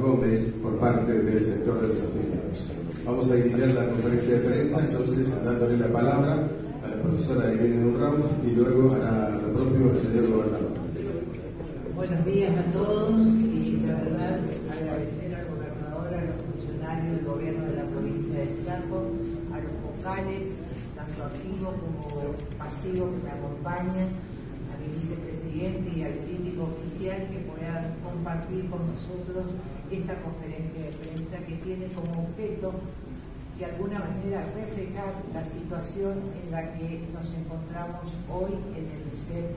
Gómez por parte del sector de los afiliados. Vamos a iniciar la conferencia de prensa, entonces dándole la palabra a la profesora Irene Urraus y luego hará lo propio el señor gobernador. Buenos días a todos y la verdad agradecer al gobernador, a los funcionarios del gobierno de la provincia de Chaco, a los vocales, tanto activos como pasivos que me acompañan, a mi vicepresidente y al síndico oficial que puedan compartir con nosotros esta conferencia de prensa que tiene como objeto de alguna manera reflejar la situación en la que nos encontramos hoy en el INSEP,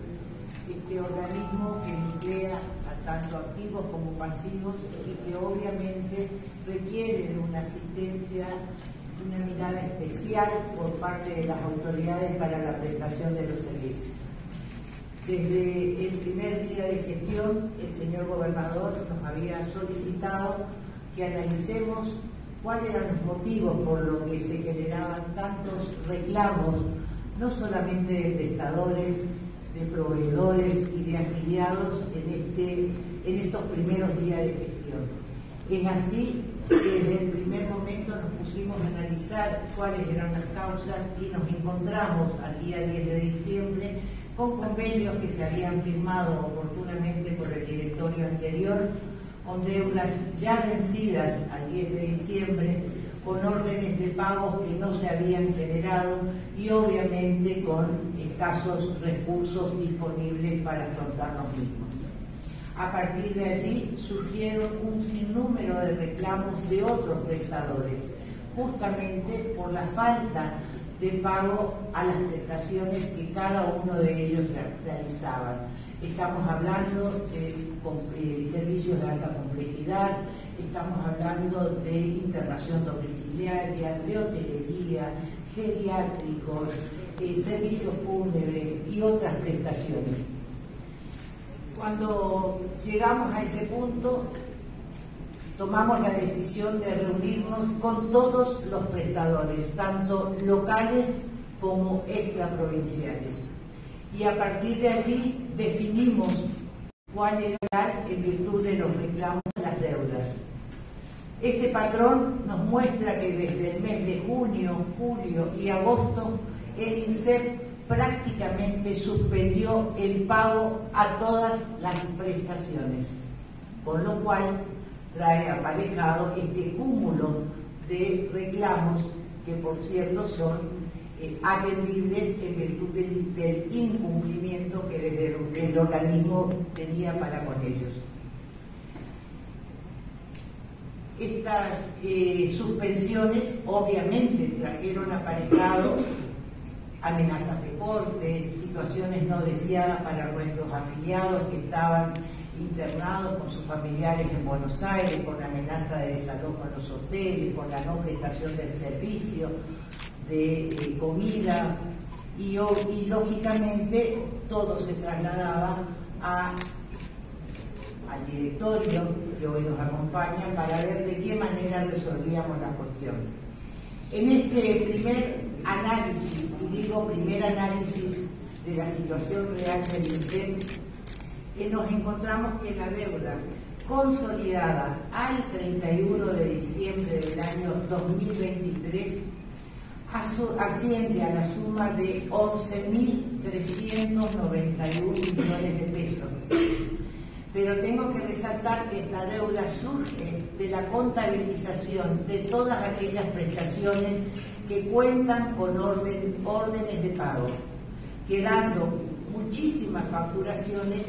este organismo que nuclea a tanto activos como pasivos y que obviamente requiere de una asistencia, una mirada especial por parte de las autoridades para la prestación de los servicios. Desde el primer día de gestión, el señor gobernador nos había solicitado que analicemos cuáles eran los motivos por los que se generaban tantos reclamos, no solamente de prestadores, de proveedores y de afiliados en estos primeros días de gestión. Es así que desde el primer momento nos pusimos a analizar cuáles eran las causas y nos encontramos al día 10 de diciembre con convenios que se habían firmado oportunamente por el directorio anterior, con deudas ya vencidas al 10 de diciembre, con órdenes de pagos que no se habían generado y obviamente con escasos recursos disponibles para afrontar los mismos. A partir de allí surgieron un sinnúmero de reclamos de otros prestadores, justamente por la falta de pago a las prestaciones que cada uno de ellos realizaban. Estamos hablando de servicios de alta complejidad, estamos hablando de internación domiciliaria, de hotelería, geriátricos, servicios fúnebres y otras prestaciones. Cuando llegamos a ese punto, tomamos la decisión de reunirnos con todos los prestadores, tanto locales como extraprovinciales. Y a partir de allí definimos cuál era en virtud de los reclamos de las deudas. Este patrón nos muestra que desde el mes de junio, julio y agosto el INSEP prácticamente suspendió el pago a todas las prestaciones, con lo cual trae aparejado este cúmulo de reclamos que por cierto son atendibles en virtud del incumplimiento que desde el organismo tenía para con ellos. Estas suspensiones obviamente trajeron aparejado amenazas de corte, situaciones no deseadas para nuestros afiliados que estaban internados con sus familiares en Buenos Aires, con la amenaza de desalojo en los hoteles, con la no prestación del servicio de comida y lógicamente todo se trasladaba al directorio que hoy nos acompaña para ver de qué manera resolvíamos la cuestión. En este primer análisis, y digo primer análisis de la situación real del INSEP, nos encontramos que la deuda consolidada al 31 de diciembre del año 2023 asciende a la suma de 11.391 millones de pesos. Pero tengo que resaltar que esta deuda surge de la contabilización de todas aquellas prestaciones que cuentan con órdenes de pago, quedando muchísimas facturaciones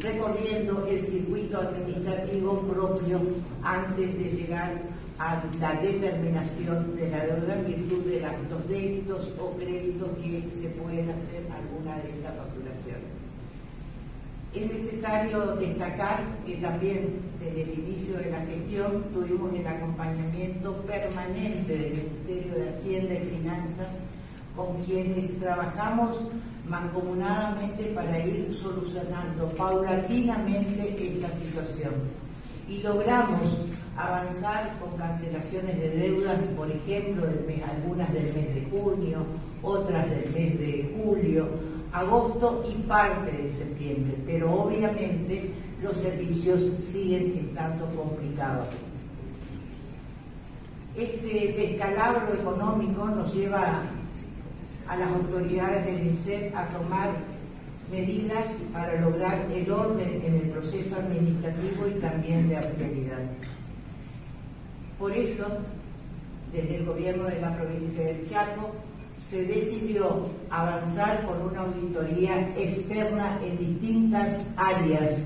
recorriendo el circuito administrativo propio antes de llegar a la determinación de la deuda en virtud de los débitos o créditos que se pueden hacer alguna de estas facturaciones. Es necesario destacar que también desde el inicio de la gestión tuvimos el acompañamiento permanente del Ministerio de Hacienda y Finanzas, con quienes trabajamos mancomunadamente para ir solucionando paulatinamente esta situación. Y logramos avanzar con cancelaciones de deudas, por ejemplo, algunas del mes de junio, otras del mes de julio, agosto y parte de septiembre, pero obviamente los servicios siguen estando complicados. Este descalabro económico nos lleva a las autoridades del INSEP a tomar medidas para lograr el orden en el proceso administrativo y también de austeridad. Por eso, desde el gobierno de la provincia del Chaco, se decidió avanzar con una auditoría externa en distintas áreas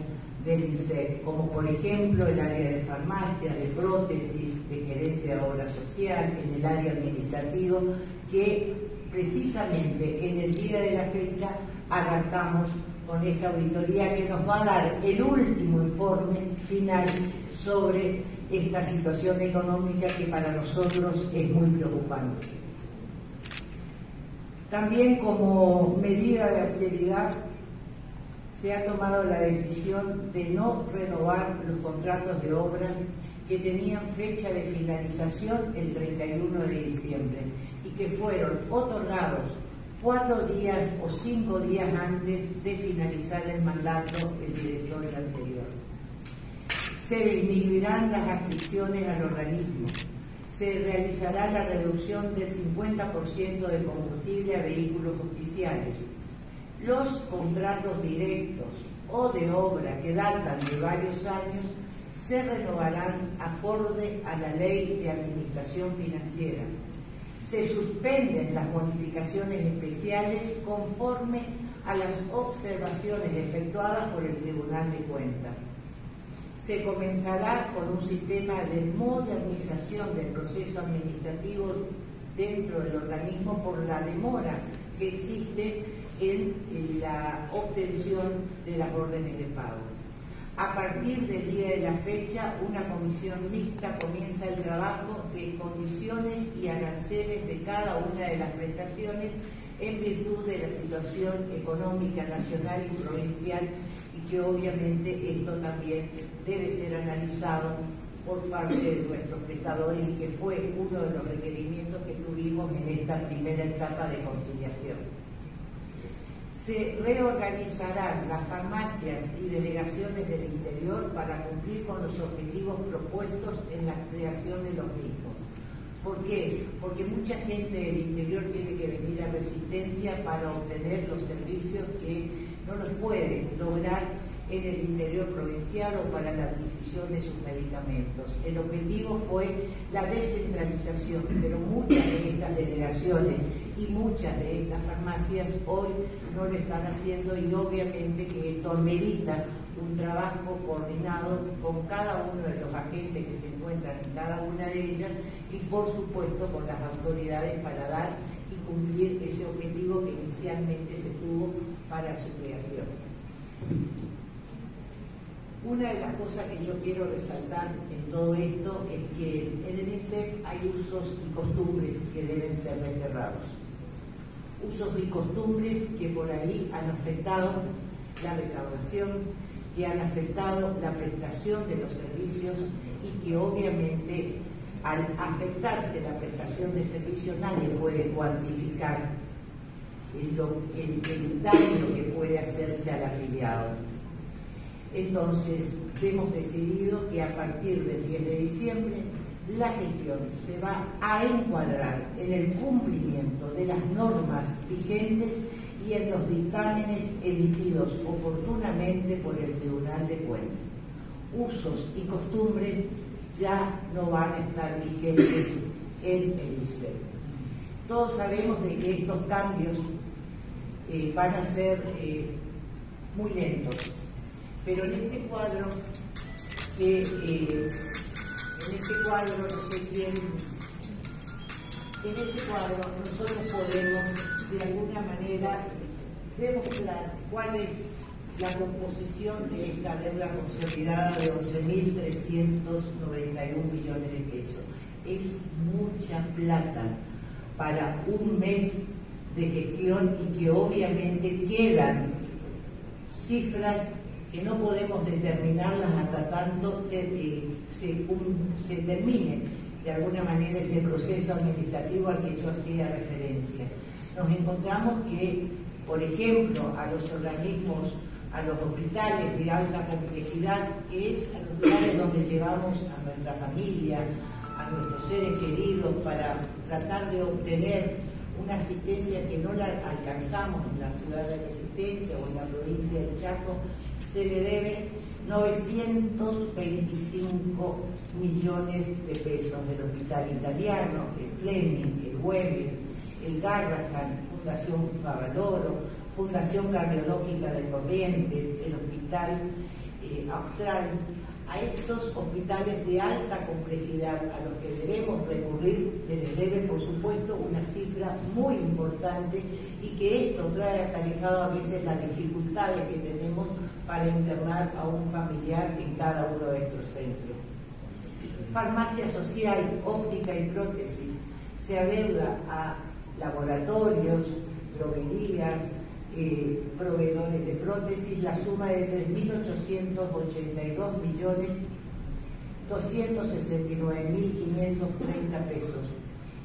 del INSEP, como por ejemplo el área de farmacia, de prótesis, de gerencia de obra social, en el área administrativa, que precisamente en el día de la fecha arrancamos con esta auditoría que nos va a dar el último informe final sobre esta situación económica que para nosotros es muy preocupante. También como medida de austeridad se ha tomado la decisión de no renovar los contratos de obra que tenían fecha de finalización el 31 de diciembre y que fueron otorgados 4 días o 5 días antes de finalizar el mandato del director anterior. Se disminuirán las adscripciones al organismo, se realizará la reducción del 50% de combustible a vehículos oficiales. Los contratos directos o de obra que datan de varios años se renovarán acorde a la Ley de Administración Financiera. Se suspenden las bonificaciones especiales conforme a las observaciones efectuadas por el Tribunal de Cuentas. Se comenzará con un sistema de modernización del proceso administrativo dentro del organismo por la demora que existe en la obtención de las órdenes de pago. A partir del día de la fecha, una comisión mixta comienza el trabajo de condiciones y aranceles de cada una de las prestaciones en virtud de la situación económica nacional y provincial, y que obviamente esto también debe ser analizado por parte de nuestros prestadores y que fue uno de los requerimientos que tuvimos en esta primera etapa de conciliación. Se reorganizarán las farmacias y delegaciones del interior para cumplir con los objetivos propuestos en la creación de los mismos. ¿Por qué? Porque mucha gente del interior tiene que venir a Resistencia para obtener los servicios que no los pueden lograr en el interior provincial o para la adquisición de sus medicamentos. El objetivo fue la descentralización, pero muchas de estas delegaciones y muchas de estas farmacias hoy no lo están haciendo, y obviamente que esto amerita un trabajo coordinado con cada uno de los agentes que se encuentran en cada una de ellas y por supuesto con las autoridades para dar y cumplir ese objetivo que inicialmente se tuvo para su creación. Una de las cosas que yo quiero resaltar en todo esto es que en el INSEP hay usos y costumbres que deben ser desterrados. Usos y costumbres que por ahí han afectado la recaudación, que han afectado la prestación de los servicios y que obviamente al afectarse la prestación de servicios nadie puede cuantificar el daño que puede hacerse al afiliado. Entonces, hemos decidido que a partir del 10 de diciembre la gestión se va a encuadrar en el cumplimiento de las normas vigentes y en los dictámenes emitidos oportunamente por el Tribunal de Cuentas. Usos y costumbres ya no van a estar vigentes en el INSEP. Todos sabemos de que estos cambios van a ser muy lentos. Pero en este cuadro, nosotros podemos de alguna manera demostrar cuál es la composición de esta deuda consolidada de 11.391 millones de pesos. Es mucha plata para un mes de gestión y que obviamente quedan cifras que no podemos determinarlas hasta tanto se termine de alguna manera ese proceso administrativo al que yo hacía referencia. Nos encontramos que, por ejemplo, a los organismos a los hospitales de alta complejidad, que es a los lugares donde llevamos a nuestra familia, a nuestros seres queridos, para tratar de obtener una asistencia que no la alcanzamos en la ciudad de Resistencia o en la provincia del Chaco, se le debe 925 millones de pesos del Hospital Italiano, el Fleming, el Güemes, el Garrahan, Fundación Favaloro, Fundación Cardiológica de Corrientes, el Hospital Austral. A esos hospitales de alta complejidad a los que debemos recurrir se les debe, por supuesto, una cifra muy importante, y que esto trae aparejado a veces las dificultades que tenemos para internar a un familiar en cada uno de estos centros. Farmacia social, óptica y prótesis se adeuda a laboratorios, droguerías, proveedores de prótesis, la suma de 3.882.269.530 pesos,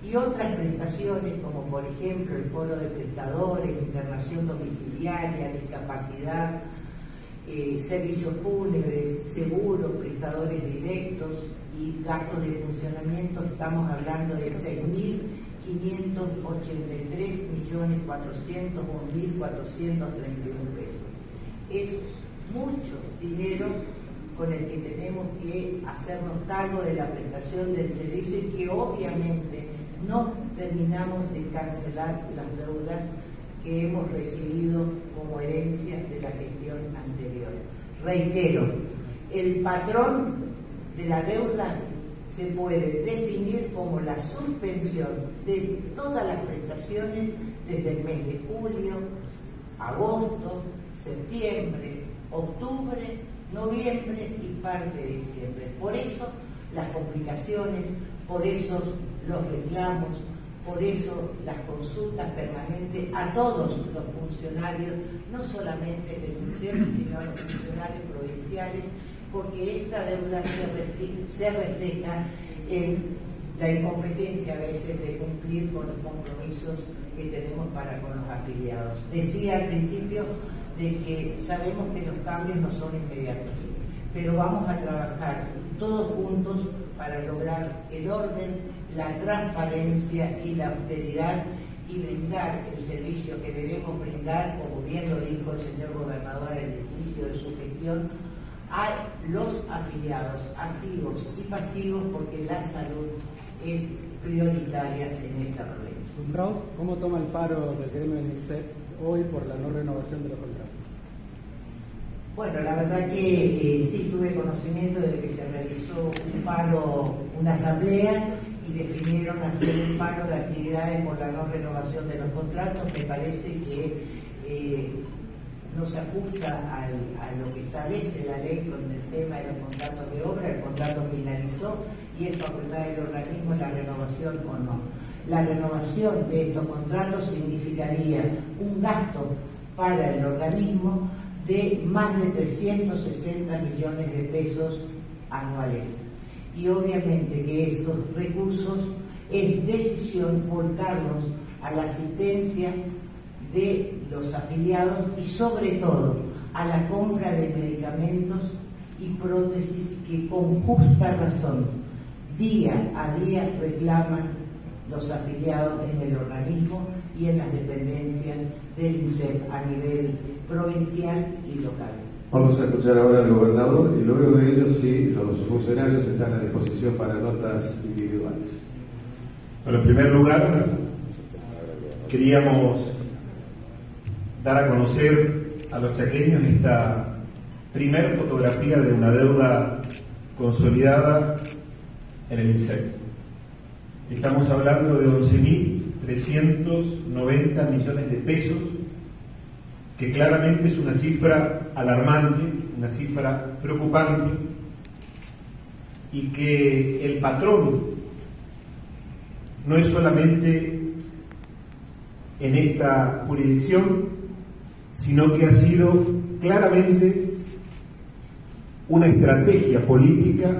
y otras prestaciones como por ejemplo el foro de prestadores, internación domiciliaria, discapacidad, servicios fúnebres, seguros, prestadores directos y gastos de funcionamiento. Estamos hablando de 6.583.401.431 pesos. Es mucho dinero con el que tenemos que hacernos cargo de la prestación del servicio, y que obviamente no terminamos de cancelar las deudas que hemos recibido como herencia de la gestión anterior. Reitero, el patrón de la deuda se puede definir como la suspensión de todas las prestaciones desde el mes de julio, agosto, septiembre, octubre, noviembre y parte de diciembre. Por eso las complicaciones, por eso los reclamos, por eso las consultas permanentes a todos los funcionarios, no solamente del INSEP, sino a los funcionarios provinciales, porque esta deuda se refleja en la incompetencia a veces de cumplir con los compromisos que tenemos para con los afiliados. Decía al principio de que sabemos que los cambios no son inmediatos, pero vamos a trabajar todos juntos para lograr el orden, la transparencia y la austeridad, y brindar el servicio que debemos brindar, como bien lo dijo el señor gobernador en el inicio de su gestión, a los afiliados activos y pasivos, porque la salud es prioritaria en esta provincia. Prof, ¿cómo toma el paro del gremio del INSEP hoy por la no renovación de los contratos? Bueno, la verdad que sí tuve conocimiento de que se realizó un paro, una asamblea, y definieron hacer un paro de actividades por la no renovación de los contratos. Me parece que no se ajusta a lo que establece la ley con el tema de los contratos de obra. El contrato finalizó y es facultad del organismo la renovación o no. La renovación de estos contratos significaría un gasto para el organismo de más de 360 millones de pesos anuales. Y obviamente que esos recursos es decisión volcarlos a la asistencia de los afiliados, y sobre todo a la compra de medicamentos y prótesis que con justa razón día a día reclaman los afiliados en el organismo y en las dependencias del INSEP a nivel provincial y local. Vamos a escuchar ahora al gobernador, y luego de ello sí, los funcionarios están a disposición para notas individuales. Bueno, en primer lugar, queríamos dar a conocer a los chaqueños esta primer fotografía de una deuda consolidada en el INSEP. Estamos hablando de 11.390 millones de pesos, que claramente es una cifra alarmante, una cifra preocupante, y que el patrón no es solamente en esta jurisdicción, sino que ha sido claramente una estrategia política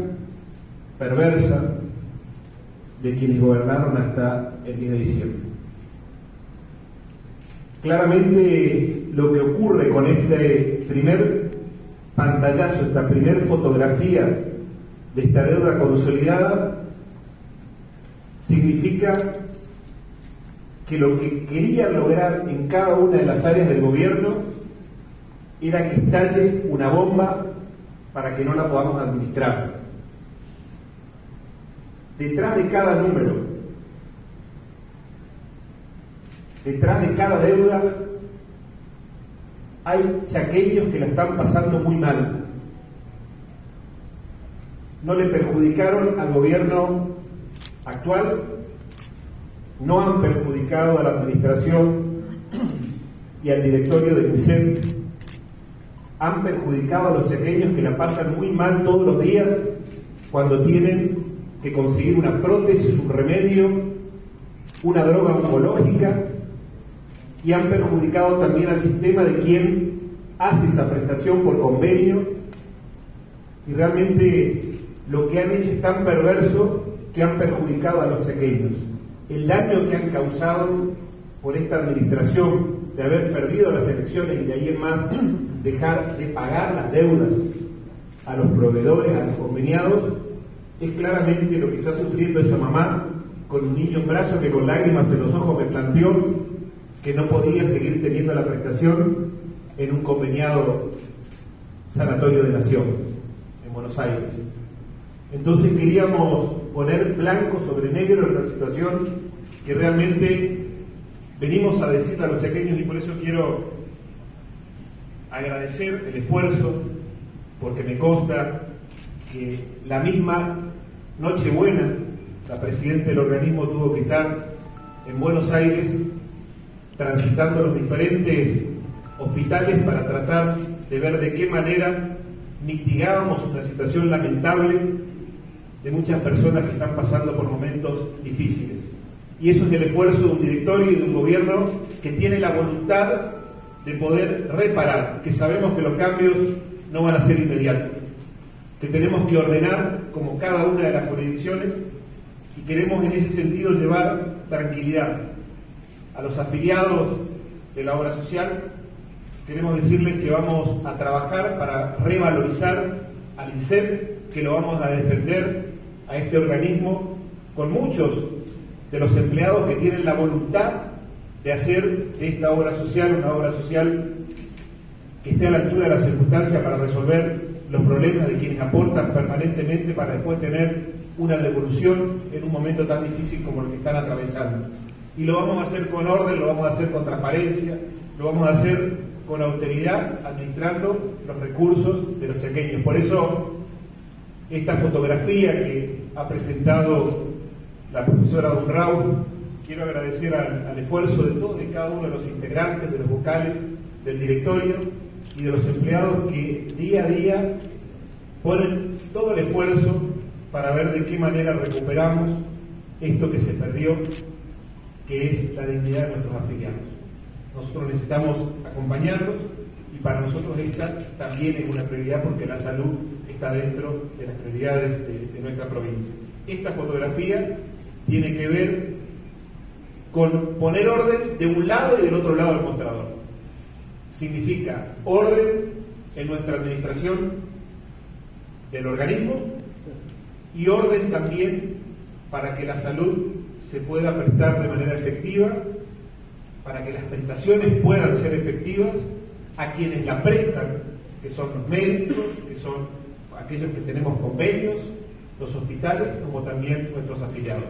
perversa de quienes gobernaron hasta el 10 de diciembre. Claramente lo que ocurre con este primer pantallazo, esta primer fotografía de esta deuda consolidada, significa que lo que querían lograr en cada una de las áreas del gobierno era que estalle una bomba para que no la podamos administrar. Detrás de cada número, detrás de cada deuda, hay chaqueños que la están pasando muy mal. No le perjudicaron al gobierno actual, no han perjudicado a la administración y al directorio del INSEP, han perjudicado a los chaqueños que la pasan muy mal todos los días cuando tienen que conseguir una prótesis, un remedio, una droga oncológica, y han perjudicado también al sistema de quien hace esa prestación por convenio, y realmente lo que han hecho es tan perverso que han perjudicado a los chaqueños. El daño que han causado por esta administración de haber perdido las elecciones y de ahí en más dejar de pagar las deudas a los proveedores, a los conveniados, es claramente lo que está sufriendo esa mamá con un niño en brazos que con lágrimas en los ojos me planteó que no podía seguir teniendo la prestación en un conveniado sanatorio de Nación en Buenos Aires. Entonces queríamos poner blanco sobre negro en la situación que realmente venimos a decirle a los chaqueños, y por eso quiero agradecer el esfuerzo, porque me consta que la misma Nochebuena la presidenta del organismo tuvo que estar en Buenos Aires transitando los diferentes hospitales para tratar de ver de qué manera mitigábamos una situación lamentable de muchas personas que están pasando por momentos difíciles. Y eso es el esfuerzo de un directorio y de un gobierno que tiene la voluntad de poder reparar, que sabemos que los cambios no van a ser inmediatos, que tenemos que ordenar como cada una de las jurisdicciones, y queremos en ese sentido llevar tranquilidad a los afiliados de la obra social. Queremos decirles que vamos a trabajar para revalorizar al INSEP, que lo vamos a defender a este organismo con muchos de los empleados que tienen la voluntad de hacer de esta obra social una obra social que esté a la altura de las circunstancias para resolver los problemas de quienes aportan permanentemente para después tener una devolución en un momento tan difícil como el que están atravesando. Y lo vamos a hacer con orden, lo vamos a hacer con transparencia, lo vamos a hacer con autoridad, administrando los recursos de los chaqueños. Por eso, esta fotografía que ha presentado la profesora Don Raúl, quiero agradecer al esfuerzo de todos y cada uno de los integrantes, de los vocales, del directorio y de los empleados que día a día ponen todo el esfuerzo para ver de qué manera recuperamos esto que se perdió, que es la dignidad de nuestros afiliados. Nosotros necesitamos acompañarlos, y para nosotros esta también es una prioridad, porque la salud está dentro de las prioridades de nuestra provincia. Esta fotografía tiene que ver con poner orden de un lado y del otro lado del mostrador. Significa orden en nuestra administración del organismo y orden también para que la salud se pueda prestar de manera efectiva, para que las prestaciones puedan ser efectivas a quienes la prestan, que son los médicos, que son aquellos que tenemos convenios, los hospitales, como también nuestros afiliados.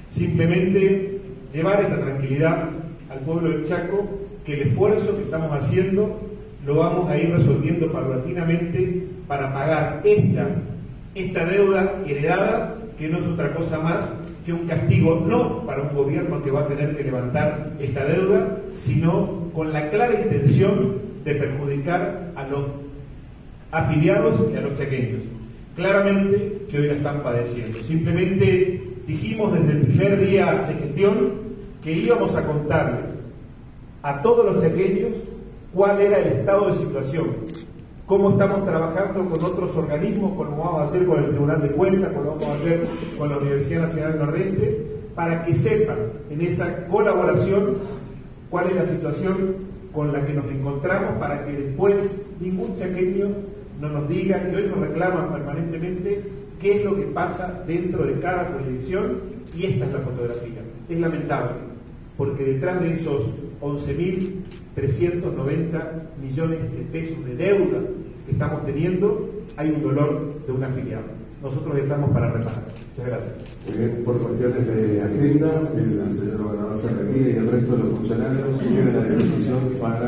Simplemente llevar esta tranquilidad al pueblo del Chaco, que el esfuerzo que estamos haciendo lo vamos a ir resolviendo paulatinamente para pagar esta deuda heredada, que no es otra cosa más que un castigo, no para un gobierno que va a tener que levantar esta deuda, sino con la clara intención de perjudicar a los afiliados y a los chaqueños. Claramente que hoy la están padeciendo. Simplemente dijimos desde el primer día de gestión que íbamos a contarles a todos los chaqueños cuál era el estado de situación, cómo estamos trabajando con otros organismos, como vamos a hacer con el Tribunal de Cuentas, como vamos a hacer con la Universidad Nacional del Nordeste, para que sepan en esa colaboración cuál es la situación con la que nos encontramos para que después ningún chaqueño no nos diga, que hoy nos reclaman permanentemente, qué es lo que pasa dentro de cada jurisdicción, y esta es la fotografía. Es lamentable, porque detrás de esos 11.390 millones de pesos de deuda que estamos teniendo, hay un dolor de un afiliado. Nosotros estamos para reparar. Muchas gracias. Muy bien, por cuestiones de agenda, el señor gobernador se retira y el resto de los funcionarios tienen la disposición para